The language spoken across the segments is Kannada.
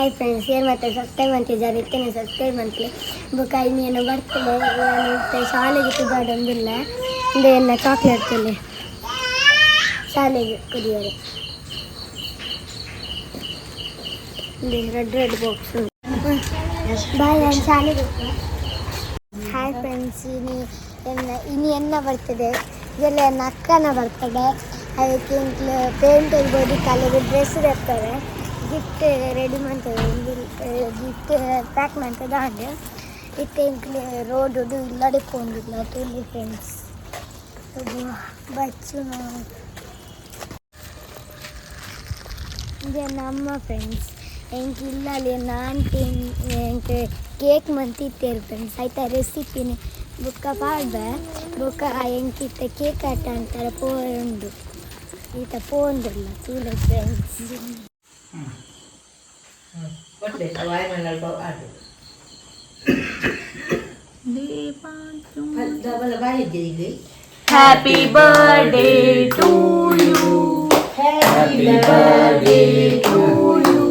Hi friends, here my subscribe ಅಂತಿದ್ದಾರೆ ಇತ್ತೇನೆ ಸಬ್ಸ್ಕ್ರೈಬ್ ಅಂತಲೇ ಬುಕ್ ಇನ್ನೇನು ಬರ್ತದೆ ನಾನು ಶಾಲೆಗೆ ಸುಧಾಡೊಂದಿಲ್ಲ ಇಂದ ಎಲ್ಲ ಚಾಕ್ಲೇಟ್ ತಲೆ ಶಾಲೆಗೆ ಕುಡಿಯೋರೆ ರೆಡ್ ಬಾಕ್ಸ್ ಬಾಯ್ ನಾನು ಶಾಲೆಗೆ ಹಾಯ್ ಫ್ರೆಂಡ್ಸ್ ಇನ್ನು ಎನ್ನ ಬರ್ತದೆ ಇದೆಲ್ಲ ನನ್ನ ಅಕ್ಕನ ಬರ್ತದೆ ಅದಕ್ಕೆ ಪೇಂಟ್ ಇರ್ಬೋದು ಕಲರ್ ಡ್ರೆಸ್ ತರ್ತಾರೆ ಗಿಫ್ಟ್ ರೆಡಿ ಮಾಡ್ತದೆ ಗಿಫ್ಟ್ ಪ್ಯಾಕ್ ಮಾಡ್ತದೆ ಹಾಗೆ ಇತ್ತೆ ರೋಡ್ ಇಲ್ಲಡಿಕೊಂಡಿಲ್ಲ ತುಳಿ ಫ್ರೆಂಡ್ಸ್ ಅದು ಬಚ್ಚು ಇದೆ ನಮ್ಮ ಫ್ರೆಂಡ್ಸ್ ಎಂಗೆ ಇಲ್ಲಲ್ಲಿ ಆಂಟಿ ಎಂಗೆ ಕೇಕ್ ಮಂತಿತ್ತೇರು ಫ್ರೆಂಡ್ಸ್ ಆಯ್ತಾ ರೆಸಿಪಿನಿ ಬುಕ್ಕ ಪಾಡ್ಬೆ ಬುಕ್ಕ ಎಂಕಿತ್ತ ಕೇಕ್ ಆಟ ಅಂತಾರೆ ಪೋಂಡು ಈತ ಪೋಂದಿಲ್ಲ ತುಳಿ friends Happy birthday to you. Happy birthday to you.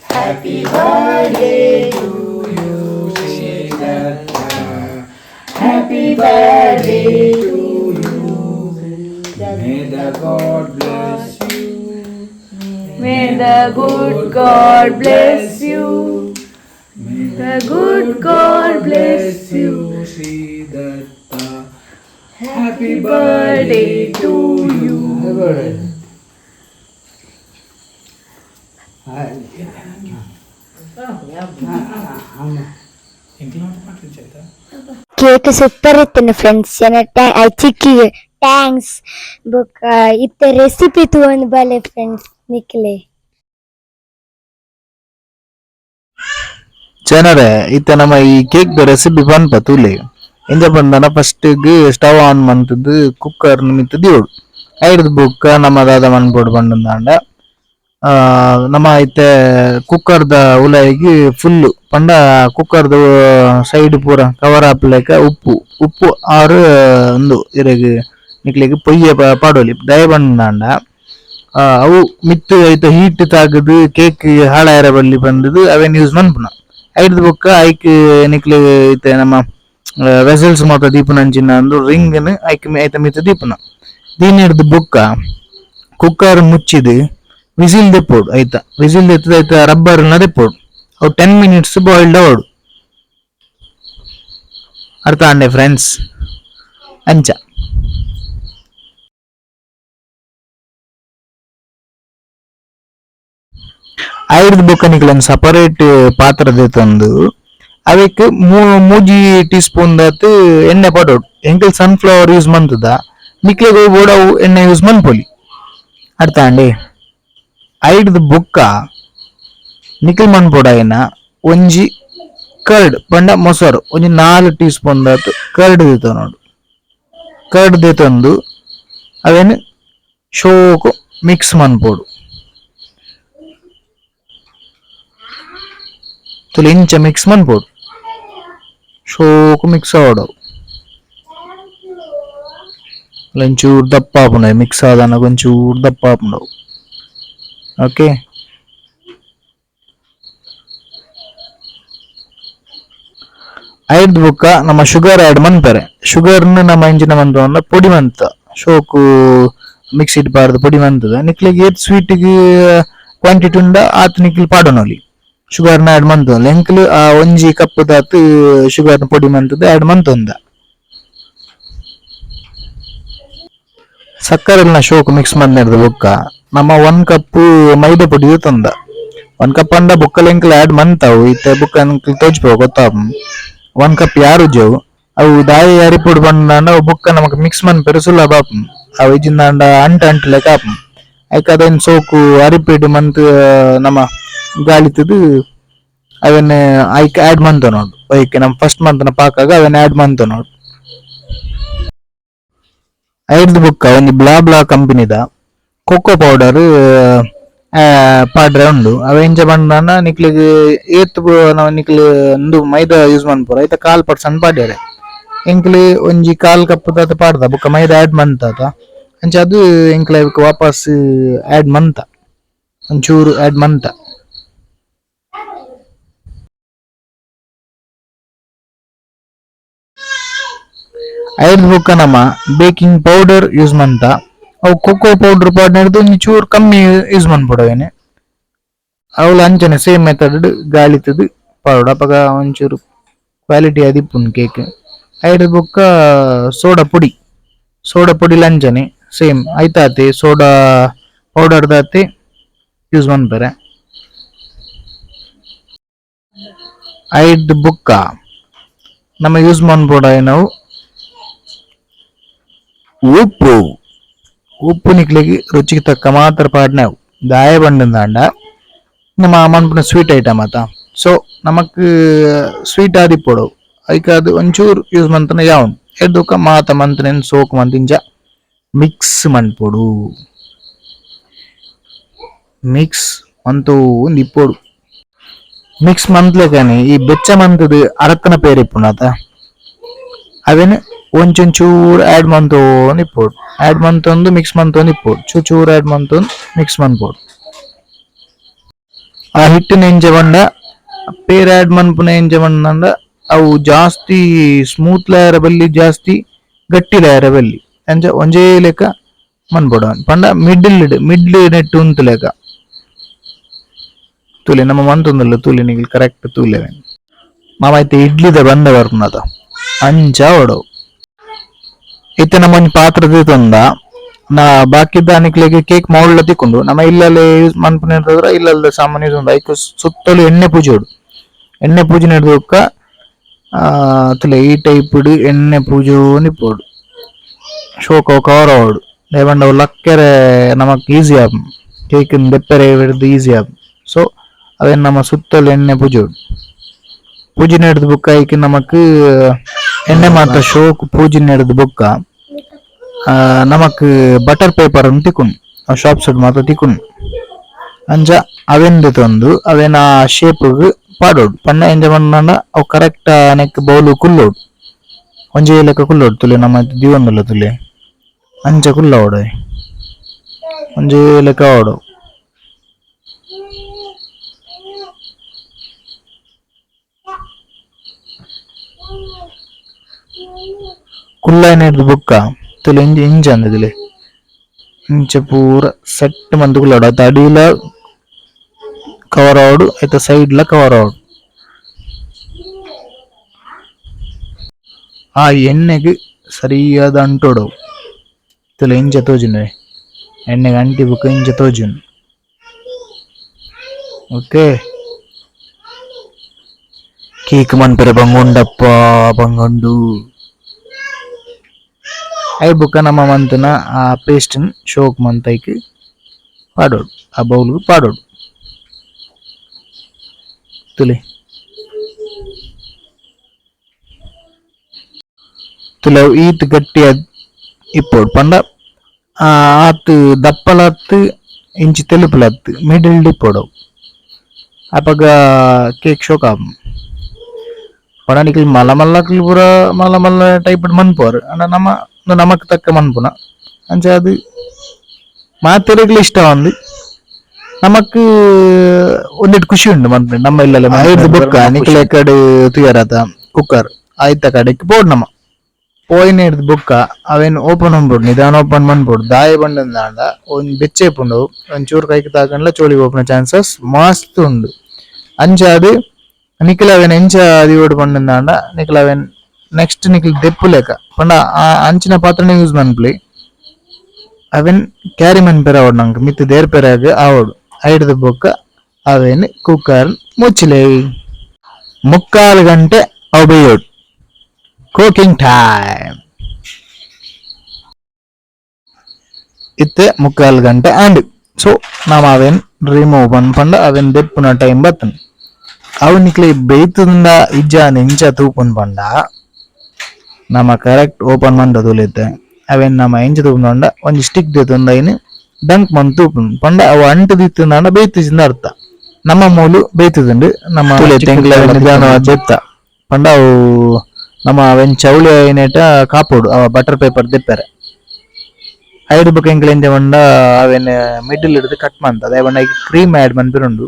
Happy birthday to you. Happy birthday to you. May the God bless you. May the good God bless you. May the good God bless you. Happy birthday to you. Cake super ಇತ್ತು ಫ್ರೆಂಡ್ಸ್ ಚಿಕ್ಕಿಗೆ ಥ್ಯಾಂಕ್ಸ್ ಬುಕ್ ಇತ್ತ ರೆಸಿಪಿ ತಗೊಂಡು ಬಲೆ ಫ್ರೆಂಡ್ಸ್ ನಿಕ್ಲೆ ಜನರೇ ಇತ್ತ ನಮ್ಮ ಈ ಕೇಕ್ ರೆಸಿಪಿ ಬಂತ ತುಲೆ ಎಂಜ ಬಂದನ ಫಸ್ಟ್ ಸ್ಟವ್ ಆನ್ ಮಂತದ್ದು ಕುಕ್ಕರ್ ನಿಮಿತ್ತ ದಿಯೋಡು ಐಡ್ದು ಬುಕ್ಕ ನಮ್ಮ ದಾದ ಮನ್ಪೋಡು ಬಂದಂದಾಂಡ ನಮ್ಮ ಐತೆ ಕುಕ್ಕರ್ದ ಉಲಾಯಿಗೆ ಫುಲ್ಲು ಪಂಡ ಕುಕ್ಕರ್ದ ಸೈಡ್ ಪೂರ ಕವರ್ ಹಾಪ್ಲೇಕ ಉಪ್ಪು ಆರು ಒಂದು ಇರೆಗ್ ನಿಕ್ಲಿಗೆ ಪೊಯ್ಯೆ ಪಾಡೋಲಿ ದಯ ಬಂದಾಂಡ ಅವು ಮಿತ್ತು ಐತ ಹೀಟ್ ತಾಗದು ಕೇಕ್ ಹಾಳಾಯರ ಬಲ್ಲಿ ಬಂದದು ಅವೇನ್ ಯೂಸ್ ಮನ್ಪುನ ಐಡ್ದು ಬುಕ್ಕ ಐಕ್ ನಿಕ್ಲಿ ಐತೆ ನಮ್ಮ ವೆಸಲ್ಸ್ ಮಾತ ದೀಪನಂಚಿನ ಅಂದು ರಿಂಗ್ ಐತ ಮಿತ್ತ ದೀಪನ ದೀನ್ ಹಿಡ್ದು ಬುಕ್ಕ ಕುಕ್ಕರ್ ಮುಚ್ಚಿದು ವಿಸಿಲ್ ದೆಪ್ಪೋಡು ಆಯ್ತಾ ವಿಸಿಲ್ ದೆತ್ತದ ಆಯ್ತಾ ರಬ್ಬರ್ ದೆಪ್ಪೋಡು ಅವು 10 ಮಿನಿಟ್ಸ್ ಬಾಯ್ಲ್ಡ್ ಆವಡು ಅರ್ಥ ಅಂಡೆ ಫ್ರೆಂಡ್ಸ್ ಅಂಚ ಐಡ್ದು ಬುಕ್ಕ ನಿಕ್ಲನ್ ಸಪರೇಟ್ ಪಾತ್ರದ ತಂದು ಅದಕ್ಕೆ ಮೂಜಿ ಟೀ ಸ್ಪೂನ್ ದಾತು ಎಣ್ಣೆ ಪಡೋಡು ಎಂಕಲ್ ಸನ್ಫ್ಲವರ್ ಯೂಸ್ ಮಂತದ ನಿಕ್ಲೆಗೆ ಬೋಡವು ಎಣ್ಣೆ ಯೂಸ್ ಮನ್ಪೊಲಿ ಅರ್ಥ ಅಂಡಿ ಐಡ್ದು ಬುಕ್ಕ ನಿಖಲ್ ಮನ್ಪೊಡಾಯಿನ ಒಂಜಿ ಕರ್ಡ್ ಪಂಡ ಮೊಸರು ಒಂಜಿ 4 ಟೀ ಸ್ಪೂನ್ ದಾತು ಕರ್ಡ್ ದೀತ ನೋಡು ಕರ್ಡ್ ದೇತಂದು ಅವೇನು ಶೋಕು ಮಿಕ್ಸ್ ಮನ್ಪೋಡು ತುಲೆ ಇಂಚ ಮಿಕ್ಸ್ ಮನ್ಪೋಡು ಶೋಕು ಮಿಕ್ಸ್ ಆವಡವು ಒಂಚೂರು ದಪ್ಪ ಆಪುಂಡವು ಮಿಕ್ಸ್ ಆದನ ಒಂಚೂರು ದಪ್ಪ ಆಪುಂಡವು ಓಕೆ ಐದು ಬುಕ್ಕ ನಮ್ಮ ಶುಗರ್ ಆಡ್ ಮನ್ಪರೆ ಶುಗರ್ನ ನಮ್ಮ ಇಂಚಿನ ಮಂತ ಪೊಡಿ ಮಂತ ಶೋಕು ಮಿಕ್ಸ್ ಇಟ್ ಪಾಡ್ದು ಪೊಡಿ ಮಂತದ ನಿಕ್ಲಿಗೆ ಏತ್ ಸ್ವೀಟ್ಗೆ ಕ್ವಾಂಟಿಟಿ ಉಂಡ ಆತ್ ನಿಕ್ಲಿ ಪಾಡೋನೊಲಿ ಶುಗರ್ನ ಆಡ್ ಮಂತೊಂದು ಎಂಕ್ಲು ಆ ಒಂಜಿ ಕಪ್ ದಾತು ಶುಗರ್ನ ಪೊಡಿ ಮಂತದ ಆಡ್ ಮಂತೊಂದ ಸಕ್ಕರೆಲ್ನ ಶೋಕು ಮಿಕ್ಸ್ ಮಂದಿರ್ದ ಬುಕ್ಕ ನಮ್ಮ 1 ಕಪ್ ಮೈದಾ ಪೊಡಿ ತಂದ 1 ಕಪ್ ಅಂಡ ಬುಕ್ಕಲ್ ಎಂಕ್ಲು ಆಡ್ ಮಂತಾವು ಇತ್ತೆ ಬುಕ್ಕ ತೋಜ್ಪೋ ಗೊತ್ತಾಪ 1 ಕಪ್ ಯಾರು ಜವು ಅವು ದಾಯಿ ಯಾರಿಪುಡು ಬಂಡ ಬುಕ್ಕ ನಮಕ್ ಮಿಕ್ಸ್ ಮನ್ಪೆರು ಸುಲಭ ಆಪು ಅವು ಇಜಿಂದಾಂಡ ಅಂಟು ಲೆಕ್ಕ ಆಪು ಐಕ ಅದೇನ್ ಸೋಕು ಅರಿಪಿಡು ಮಂತ್ ನಮ್ಮ ಗಾಳಿತದು ಅವನ್ನ ಐಕ್ ಆಡ್ ಮಂತ ನೋಡು ಐಕೆ ನಮ್ ಫಸ್ಟ್ ಮಂತ್ನ ಪಾಕಾಗ ಅವನ್ನ ಆಡ್ ಮಂತ ನೋಡು ಐಡ್ದು ಬುಕ್ಕ ಒಂದು ಬ್ಲಾ ಕಂಪನಿದ ಕೊಕ್ಕೋ ಪೌಡರ್ ಪಾಡ್ರೆ ಉಂಡು ಅವ ಎಂಚ ಬಂದಾನ ನಿಕ್ಲಿಗೆ ಏತ್ ನಾವು ನಿಕ್ಲಿ ಒಂದು ಮೈದಾ ಯೂಸ್ ಮನ್ಪುರ ಐತ 1/4% ಪಾಡ್ಯಾರೆ ಎಂಕ್ಲಿ ಒಂಜಿ 1/4 ಕಪ್ ದಾತ ಪಾಡ್ದ ಬುಕ್ಕ ಮೈದಾ ಆಡ್ ಮಂತಾತ ಅಂಚ ಅದು ಎಂಕ್ಲ ವಾಪಸ್ ಆಡ್ ಮಂತ ಒಂಚೂರು ಆಡ್ ಮಂತ ಐದು ಬುಕ್ಕ ನಮ್ಮ ಬೇಕಿಂಗ್ ಪೌಡರ್ ಯೂಸ್ ಮಂತ ಅವು ಕೊಕೋ ಪೌಡರ್ ಪಾಡ್ನಡ್ದು ಒಂಚೂರು ಕಮ್ಮಿ ಯೂಸ್ ಮಾಡ್ಬಿಡವೇನೆ ಅವಳು ಅಂಚನೆ ಸೇಮ್ ಮೆಥಡ್ ಗಾಳಿತದು ಪಾಡೋಡು ಅಪಗ ಒಂಚೂರು ಕ್ವಾಲಿಟಿ ಅದಿಪ್ಪುಂಡು ಕೇಕ್ ಐದು ಬುಕ್ಕ ಸೋಡಾ ಪುಡಿ ಲಂಚನೆ ಸೇಮ್ ಐತಾತೆ ಸೋಡಾ ಪೌಡರ್ ದಾತೆ ಯೂಸ್ ಮಾಡ್ತಾರೆ ಐದು ಬುಕ್ಕ ನಮ್ಮ ಯೂಸ್ ಮಾಡ್ಬೋಡ ನಾವು ಉಪ್ಪು ಉಪ್ಪು ನಿಕ್ಲಿಗೆ ರುಚಿಗೆ ತಕ್ಕ ಮಾತ್ರ ಪಾಡ್ನಾವು ದಾಯ ಬಂಡಂದಾಂಡ ನಮ್ಮ ಮನ್ಪುನ ಸ್ವೀಟ್ ಐಟಮ್ ಆತ ಸೊ ನಮಕ್ ಸ್ವೀಟ್ ಆದಿಪ್ಪೊಡು ಐಕ ಅದು ಒಂಚೂರು ಯೂಸ್ ಮಂತನ ಯಾವನ್ ಎಡ್ದುಕ ಮಾತ ಮಂತನೇನು ಸೋಕು ಮಂತಿಂಚ ಮಿಕ್ಸ್ ಮನ್ಪೊಡು ಮಿಕ್ಸ್ ಮಂತೂ ಒಂದು ಇಪ್ಪೊಡು ಮಿಕ್ಸ್ ಮಂತ್ಲೆ ಕಾನಿ ಈ ಬೆಚ್ಚ ಮಂತದ ಅರಕ್ಕನ ಪೇರು ಇಪ್ಪುನಾತ ಅವೇನು ಒಂಚೂರು ಆಡ್ ಮಂತೋಂದು ಇಪ್ಪೊಡು ಆಡ್ ಮಂತೊಂದು ಮಿಕ್ಸ್ ಮಂತೊಂದು ಇಪ್ಪೊಡು ಚೂರು ಆಡ್ ಮಂತೊಂದು ಮಿಕ್ಸ್ ಮನ್ಪೊಡು ಆ ಹಿಟ್ಟಿನ ಎಂಜ ಬಂಡ ಪೇರ್ ಆಡ್ ಮನ್ಪುನ ಎಂಜ ಬಂಡ ಅವು ಜಾಸ್ತಿ ಸ್ಮೂತ್ ಲಾಯರ ಬಲ್ಲಿ ಜಾಸ್ತಿ ಗಟ್ಟಿ ಲಾಯರ ಬಲ್ಲಿ ಅಂಚ ಒಂಜೇ ಲೆಕ್ಕ ಮನ್ಪೊಡು ಪಂಡ ಮಿಡ್ಲ್ ನೆಟ್ಟು ಉಂತು ಲೆಕ್ಕ ತೂಲೆ ನಮ್ಮ ಮಂತೊಂದಲ್ಲ ತೂಲೆ ನಿಗಲ್ ಕರೆಕ್ಟ್ ತೂಲೆವೆ ಮಾಮೈತೆ ಇಡ್ಲಿದ ಬಂದ ಬರ್ನದ ಅಂಚ ಒಡವು ಇತ್ತೆ ನಮ್ಮ ಒಂಜಿ ಪಾತ್ರೆ ತಂದ ನಾ ಬಾಕಿ ದಾನಿಕ್ಲೆಗೆ ಕೇಕ್ ಮೌಳ್ಳ ತಿಕ್ಕೊಂಡು ನಮ್ಮ ಇಲ್ಲಲ್ಲೇ ಯೂಸ್ ಮನ್ಪುನ ಇಲ್ಲಲ್ಲ ಸಾಮಾನ್ಯ ಯೂಸ್ ಐಕ್ ಸುತ್ತಲೂ ಎಣ್ಣೆ ಪೂಜೆ ನಡೆದಕ್ಕ ತುಲೆ ಈ ಟೈಪ್ ಎಣ್ಣೆ ಪೂಜೆ ನಿಪ್ಪೋಡು ಶೋಕ ಕವರ್ ಆವಡು ಲೇವಂಡ ಲಕ್ಕೆರೆ ನಮಕ್ ಈಸಿ ಆಪ್ ಕೇಕ್ ಬೆಪ್ಪರೆ ಹಿಡಿದು ಈಸಿ ಆಪ್ ಸೊ ಅವೇನು ನಮ್ಮ ಸುತ್ತಲೂ ಎಣ್ಣೆ ಪೂಜೆ ನಡೆದ ಬುಕ್ಕ ಐಕೆ ನಮಕ್ ಎಣ್ಣೆ ಮಾತ್ರ ಶೋಕ್ ಪೂಜೆ ನಡೆದ ಬುಕ್ಕ ನಮಕ್ ಬಟರ್ ಪೇಪರ್ ಅನ್ನು ತಿಕ್ಕೊಂಡು ಶಾಪ್ ಸೈಡ್ ಮಾತ್ರ ತಿಕ್ಕೊಂಡು ಅಂಚ ಅವೆಂದು ತಂದು ಅವೇನ ಶೇಪ್ ಪಾಡೋಡು ಪಂಡ ಎಂಜ ಬಂಡ ಅವು ಕರೆಕ್ಟ್ ನೆಕ್ ಬೌಲು ಕುಲ್ಲೋಡು ಒಂಜೇ ಲೆಕ್ಕ ಕುಲ್ಲೋಡು ತುಲೆ ನಮ್ಮ ದಿವಂದಲ್ಲ ತುಲೆ ಅಂಚ ಕುಲ್ಲ ಓಡ ಒಂಜೇ ಲೆಕ್ಕ ಓಡು ಕುಲ್ಲ ಹಿಡ್ದು ಬುಕ್ಕ ತುಲೆ ಇಂಚ ಅಂದಿಲೆ ಇಂಚ ಪೂರ ಸೆಟ್ ಮಂತ್ ಕುಲ್ಲೋಡು ಆಯ್ತು ಅಡಿಲ ಕವರ್ ಆವಡು ಆಯ್ತು ಸೈಡ್ಲ ಕವರ್ ಆವಡು ಆ ಎಣ್ಣೆಗೆ ಸರಿಯಾದ ಅಂಟೋಡು ತುಲೆ ಇಂಚ ತೋಜುನ ಎಣ್ಣೆಗೆ ಅಂಟಿ ಬುಕ್ಕ ಇಂಚ ತೋಜುನ್ ಓಕೆ ಕೇಕ್ ಮನ್ಪರೆ ಬಂಗೊಂಡಪ್ಪ ಬಂಗೊಂಡು ಐ ಬುಕ್ಕ ನಮ್ಮ ಮಂತನ ಆ ಪೇಸ್ಟನ್ ಶೋಕ್ ಮಂತೈಕ್ ಪಾಡೋಡು ಆ ಬೌಲ್ಗೆ ಪಾಡೋಡು ತುಲೆ ಈತ್ ಗಟ್ಟಿ ಇಪ್ಪೋಡು ಪಂಡ ಆತ್ ದಪ್ಪಲತ್ತು ಇಂಚಿ ತೆಲುಪುಲತ್ತು ಮಿಡಲ್ ಇಪ್ಪೋಡು ಅಪಗ ಕೇಕ್ ಶೋಕ್ ಆಪ್ ಪಂಡ ನಿಕಲ್ ಮಲ್ಲ ಮಲ್ಲಕ್ಲು ಪೂರ ಮಲ್ಲ ಮಲ್ಲ ಟೈಪ್ ಮನ್ಪೋರು ಅಂಡ ನಮಕ್ ತಕ್ಕ ಮನ್ಪುನ ಅಂಚ ಅದು ಮಾತೆರೆಗ್ಲು ಇಷ್ಟ ಒಂದು ನಮಕ್ ಒಂದಿಟ್ಟು ಖುಷಿ ಉಂಡು ಮನ್ಪುನ ನಮ್ಮ ಇಲ್ಲೆಲ್ಲ ಐದು ಬುಕ್ಕ ನಿಕಲ್ ಕಡೆ ತುಯರಾತ ಕುಕ್ಕರ್ ಆಯ್ತ ಕಡೆಕ್ ಪೋಡ್ ನಮ್ಮ ಪೋಯಿನ ಹಿಡ್ದು ಬುಕ್ಕ ಅವೇನು ಓಪನ್ ಮಾಡ್ಬೋಡು ನಿಧಾನ ಓಪನ್ ಮಾಡ್ಬೋಡು ದಾಯ ಬಂಡಂದ ಒಂದ್ ಬೆಚ್ಚೆ ಪುಂಡು ಒಂಚೂರು ಕೈಗೆ ತಾಕಂಡ್ಲ ಚೋಳಿ ಓಪನ್ ಚಾನ್ಸಸ್ ಮಸ್ತ್ ಉಂಡು ಅಂಚ ಅದು ನಿಖಿಲ್ ಅವೇನ್ ಎಂಚ ದಿವೋಡು ಬಂಡಂದ ನಿಖಿಲ್ ಅವೇನ್ ನೆಕ್ಸ್ಟ್ ನಿಖಿಲ್ ದೆಪ್ಪು ಲೆಕ್ಕ ಪಂಡ ಆ ಅಂಚಿನ ಪಾತ್ರನೆ ಯೂಸ್ ಮನ್ಪ್ಲಿ ಅವೇನ್ ಕ್ಯಾರಿ ಮನ್ಪೆರ ಆವಡು ನಂಗೆ ಮಿತ್ ದೇರ್ ಪೆರಾಗ ಆವಡು ಐಡ್ದ ಬುಕ್ಕ ಅವೇನ್ ಕುಕ್ಕರ್ ಮುಚ್ಚಲೆ 3/4 ಗಂಟೆ ಅವು ಬೇಯೋಡು ಕುಕಿಂಗ್ ಟೈಮ್ ಇತ್ತೆ 3/4 ಗಂಟೆ ಅಂಡ್ ಸೊ ನಾವು ಅವೇನ್ ರಿಮೂವ್ ಪಂಡ ಅವೇನ್ ದೆಪ್ಪುನ ಟೈಮ್ ಬತ್ತನ್ ಅವು ನಿಕ್ಲಿ ಬೇಯ್ತದಿಂದ ಇಜ್ಜ ನೆಂಚ ತೂಪನ್ ಪಂಡ ನಮ್ಮ ಕರೆಕ್ಟ್ ಓಪನ್ ಮಂದ ತುಲಿತೆ ಅವೇನ್ ನಮ್ಮ ಎಂಚ ತೂಪಂಡ ಒಂಜಿ ಸ್ಟಿಕ್ ದೇತುಂಡ ಐನ್ ಡಂಕ್ ಮಂತ್ ತೂಪುಂಡು ಪಂಡ ಅವು ಅಂಟು ದಿತ್ತುಂಡ ಬೇಯ್ತಿಜಿಂದ ಅರ್ಥ ನಮ್ಮ ಮೂಲು ಬೇಯ್ತುಂಡು ನಮ್ಮ ಬೆತ್ತ ಪಂಡ ಅವು ನಮ್ಮ ಅವೆನ್ ಚೌಳಿ ಐನೇಟ ಕಾಪೋಡು ಅವ ಬಟರ್ ಪೇಪರ್ ದೆಪ್ಪರೆ ಐದು ಬುಕ್ ಎಂಕ್ಲೆ ಎಂಜ ಬಂಡ ಅವೆನ್ ಮಿಡ್ಲ್ ಹಿಡಿದು ಕಟ್ ಮಂತ ದಯವಂಡ ಕ್ರೀಮ್ ಆಡ್ ಮನ್ಪಿರುಂಡು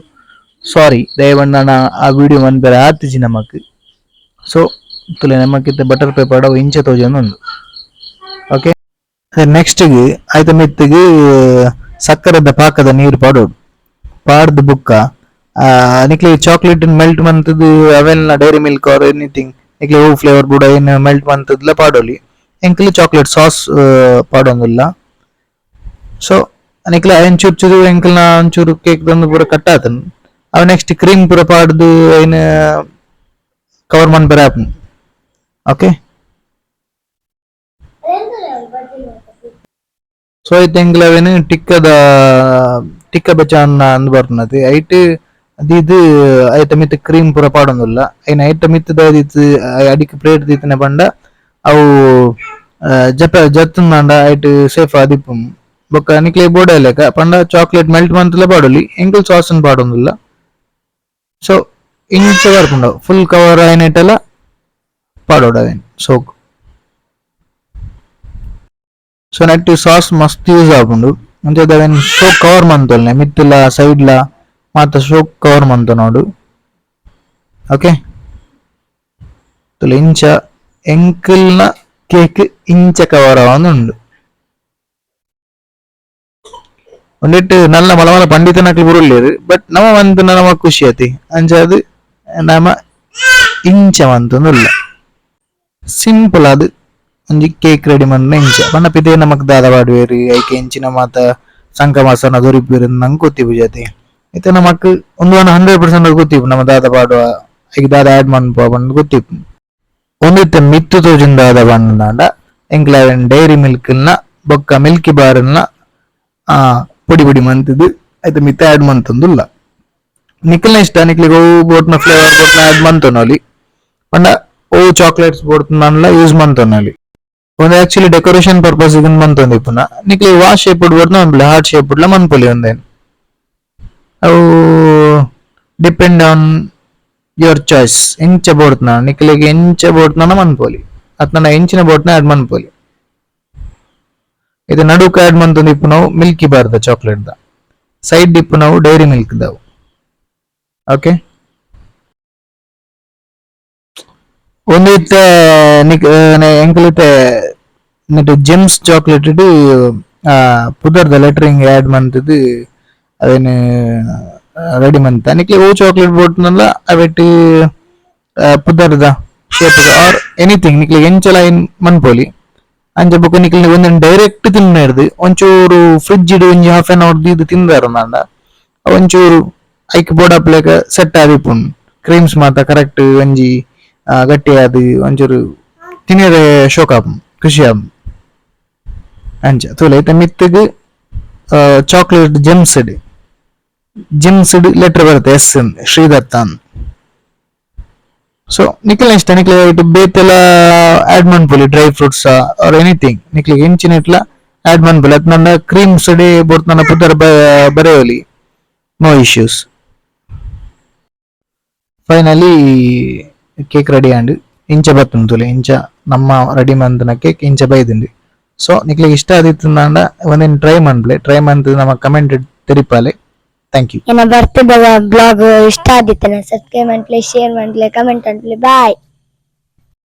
ಸಾರಿ ದಯವಂಡ ಆ ವಿಡಿಯೋ ಮನ್ಪೆರ ಆತಿಜಿ ನಮಕ್ ಸೊ ತುಲೆ ನಮಕಿತ್ತೆ ಬಟರ್ ಪೇಪರ್ ಅವು ಇಂಚ ತೋಜೊಂದು ಉಂಡು. ನೆಕ್ಸ್ಟ್ಗೆ ಆಯ್ತ ಮಿತ್ತಿಗೆ ಸಕ್ಕರೆದ ಪಾಕದ ನೀರು ಪಾಡೋಡು ಪಾಡ್ದು ಬುಕ್ಕ ನಿಕ್ಲಿ ಚಾಕ್ಲೇಟ್ ಮೆಲ್ಟ್ ಮಂತದ್ದು ಅವೆಲ್ಲ ಡೈರಿ ಮಿಲ್ಕ್ ಆರ್ ಎನಿಥಿಂಗ್ ನಿಕ್ಲಿ ಹೂ ಫ್ಲೇವರ್ ಬುಡ ಏನು ಮೆಲ್ಟ್ ಮಂತದ್ಲ ಪಾಡೋಲಿ ಎಂಕ್ಲಿ ಚಾಕ್ಲೇಟ್ ಸಾಸ್ ಪಾಡೋಂದಿಲ್ಲ. ಸೊ ನಿಕ್ಲ ಒಂಚೂರು ಚೂರು ಎಂಕಲ್ನ ಒಂಚೂರು ಕೇಕ್ ತಂದು ಪೂರ ಕಟ್ ಆತನು ಅವ ನೆಕ್ಸ್ಟ್ ಕ್ರೀಮ್ ಪೂರ ಪಾಡ್ದು ಏನು ಕವರ್ ಮನ್ಪರೆ ಆಪುನು. ಓಕೆ ಸೊ ಐತೆ ಎಂಗ್ಲವೇನು ಟಿಕ್ಕ ಬೆಚಾನ್ನ ಅಂದ್ ಬರ್ನದು ಐಟ್ ಅದು ಐತ ಮಿತ್ ಕ್ರೀಮ್ ಪೂರ ಪಾಡೊಂದುಲ್ಲ ಐನ್ ಐಟ ಮಿತ್ತದ ಅಡಿಕ್ ಪ್ಲೇಟ್ ದೀತನೆ ಪಂಡ ಅವು ಜತ್ತುಂಡ ಐಟ್ ಸೇಫ್ ಆದಿಪ್ಪುನು ಬೊಕ್ಕ ನಿಕ್ಲೆ ಬೋಡಲೆಕ ಪಂಡ ಚಾಕ್ಲೇಟ್ ಮೆಲ್ಟ್ ಮಂತಲ ಪಾಡೊಲಿ ಎಂಕಲ್ ಸಾಸನ್ ಪಾಡೊಂದುಲ್ಲ. ಸೊ ಇಂಚ ಬರ್ಪುಂಡ ಫುಲ್ ಕವರ್ ಆಯ್ನೈಟಲ್ಲ ಪಾಡೋಡ ಅವೇನು ಸೋಕ್. ಸೊ ನೆಟ್ ಸಾಸ್ ಮಸ್ತ್ ಯೂಸ್ ಆಪುಂಡು ಅಂಚದ ಅವೇನು ಸೋಕ್ ಕವರ್ ಮಂತೊಲ್ನೆ ಮಿತ್ತಲ ಸೈಡ್ಲ ಮಾತ ಸೋಕ್ ಕವರ್ ಮಂತ ನೋಡು. ಓಕೆ ತುಲ ಇಂಚ ಎಂಕಲ್ನ ಕೇಕ್ ಇಂಚ ಕವರ್ ಆವೊಂದುಂಡು ಒಂದಿಟ್ಟು ನಲ್ಲ ಮಲಮಲ ಪಂಡಿತನಕ್ಲು ಬುರುಳ್ಳೇರು ಬಟ್ ನಮ ಮಂತ್ ನಮ ಖುಷಿ ಆತಿ ಅಂಚ ನಮ ಇಂಚ ಮಂತೊಂದುಲ್ಲ ಸಿಂಪಲ್ ಅದು ಒಂಜಿ ಕೇಕ್ ರೆಡಿ ಮನ್ನ ಇಂಚ ಪಂಡ ಪಿತೆ ನಮಕ್ ದಾದ ಪಾಡುವೆರು ಐಕೆ ಇಂಚಿನ ಮಾತ ಸಂಕ ಮಾಸನ ದೊರಿಪುವೆರು ನಂಗೆ ಗೊತ್ತಿಪ್ಪು ಜಾತಿ ಐತೆ ನಮಕ್ ಒಂದು 100% ಗೊತ್ತಿಪ್ಪು ನಮ್ಮ ದಾದ ಪಾಡುವ ಐಕೆ ದಾದ ಆಡ್ ಮನ್ಪುವ ಪಂಡ ಗೊತ್ತಿಪ್ಪು. ಒಂದಿತ್ತ ಮಿತ್ತು ತೋಜಿನ ದಾದ ಪಂಡ ಎಂಕ್ಲ ಡೈರಿ ಮಿಲ್ಕ್ನ ಬೊಕ್ಕ ಮಿಲ್ಕಿ ಬಾರ್ನ ಪೊಡಿ ಪೊಡಿ ಮಂತದ್ದು ಐತೆ ಮಿತ್ತ ಆಡ್ ಮಂತೊಂದುಲ್ಲ ನಿಕ್ಲ್ನ ಇಷ್ಟ ನಿಕ್ಲಿಗೆ ಓ ಬೋಟ್ನ ಫ್ಲೇವರ್ ಬೋಟ್ನ ಆಡ್ ಮಂತೊನೊಲಿ ಪಂಡ ಓ ಚಾಕ್ಲೇಟ್ಸ್ ಬೋಡ್ತನಲ್ಲ ಯೂಸ್ ಮಂತೊನೊಲಿ ಒಂದು ಆಕ್ಚುಲಿ ಡೆಕೋರೇಷನ್ ಪರ್ಪಸ್ ಇದನ್ನ ಮಂತೊಂದಿಪ್ಪುನ ನಿಕ್ಲಿ ವಾಶ್ ಶೇಪ್ ಬೋಡ್ನ ಒಂದ್ಲೆ ಹಾರ್ಟ್ ಶೇಪ್ ಬೋಡ್ಲ ಮನ್ಪೊಲಿ ಒಂದೇನು ಅವು ಡಿಪೆಂಡ್ ಆನ್ ಯುವರ್ ಚಾಯ್ಸ್ ಎಂಚ ಬೋಡ್ತನ ನಿಕ್ಲಿಗೆ ಎಂಚ ಬೋಡ್ತನ ಮನ್ಪೊಲಿ ಅತ್ನ ಎಂಚಿನ ಬೋಟ್ನ ಆಡ್ ಮನ್ಪೊಲಿ. ಇದು ನಡುಕ ಆಡ್ ಮಂತೊಂದು ಇಪ್ಪು ನಾವು ಮಿಲ್ಕಿ ಬಾರ್ದ ಚಾಕ್ಲೇಟ್ ದ ಸೈಡ್ ಇಪ್ಪು ನಾವು ಡೈರಿ ಮಿಲ್ಕ್ ದವು. ಓಕೆ ಒಂದು ಇತ್ತ ಎಂಕಲಿತ್ತೆ ನೆಟ್ ಜೆಮ್ಸ್ ಚಾಕ್ಲೇಟ್ ಪುದರ್ದ ಲೆಟರಿಂಗ್ ಆಡ್ ಮಂತದ್ದು ಅದೇನು ರೆಡಿ ಮಂತ ನಿಕ್ಲಿ ಓ ಚಾಕ್ಲೇಟ್ ಬೋಟ್ನಲ್ಲ ಅವೆಟ್ ಪುದರ್ದ ಶೇಪ್ ಆರ್ ಎನಿಥಿಂಗ್ ನಿಕ್ಲಿ ಎಂಚಲ ಏನ್ ಮನ್ಪೊಲಿ ಅಂಚ ಬೊಕ ನಿಕ್ಲಿ ಒಂದೊಂದು ಡೈರೆಕ್ಟ್ ತಿನ್ನರ್ದು ಒಂಚೂರು ಫ್ರಿಡ್ಜ್ ಇಡು ಒಂಜಿ ಹಾಫ್ ಆನ್ ಅವರ್ ಇದು ತಿಂದಾರ ನಂಡ ಒಂಚೂರು ಐಕ್ ಬೋಡಪ್ಲೇಕ ಸೆಟ್ ಆದಿಪ್ಪುಂಡು ಕ್ರೀಮ್ಸ್ ಮಾತ ಕರೆಕ್ಟ್ ಒಂಜಿ ಗಟ್ಟಿ ಅದು ಒಂಚೂರು ತಿನ್ನರೆ ಶೋಕ್ ಆಪುಂಡು ಖುಷಿ ಆಪುಂಡು ಅಂಚ ತೂಲೆ ಐತೆ ಮಿತ್ತಿಗ್ ಚಾಕ್ಲೇಟ್ ಜಿಮ್ಸ್ಡ್ ಲೆಟರ್ ಬರುತ್ತೆ ಎಸ್ ಶ್ರೀದತ್ತ ಅಂತ. ಸೊ ನಿಕ್ಲಿನ ಇಷ್ಟ ನಿಕ್ಲಿಗೆ ಇಟ್ಟು ಬೇತೆಲ್ಲ ಆಡ್ ಮನ್ಪೊಲಿ ಡ್ರೈ ಫ್ರೂಟ್ಸ್ ಆರ್ ಎನಿಥಿಂಗ್ ನಿಕ್ಲಿಗೆ ಇಂಚಿನ ಇಟ್ಲ ಆಡ್ ಮನ್ಪೊಲಿ ಅದ್ ನನ್ನ ಕ್ರೀಮ್ಸ್ ಡೇ ಬೋಟ್ ನನ್ನ ಪುದರ್ ಬರೆಯೋಲಿ no issues. Finally cake ready and ಇಂಚ ಬತ್ತುಂತುಲೆ ಇಂಚ ನಮ್ಮ ರೆಡಿ ಮಂತನ ಕೇಕ್ ಇಂಚ ಬೈದಿಂಡಿ. ಸೊ ನಿಕ್ಲಿಗೆ ಇಷ್ಟ ಆದಿತ್ತು ಅಂಡ ಒಂದೇನು ಟ್ರೈ ಮಂತ್ ನಮ್ಮ ಕಮೆಂಟ್ ತೆರಿಪಾಲೆ. Thank you. ನನ್ನ ಬರ್ತ್ಡೇ ಬ್ಲಾಗ್ ಇಷ್ಟ ಆದಿತ್ತಲ್ಲ ಸಬ್ಸ್ಕ್ರೈಬ್ ಮಾಡ್ಲಿ ಶೇರ್ ಮಾಡ್ಲಿ ಕಮೆಂಟ್ ಮಾಡ್ಲಿ ಬಾಯ್.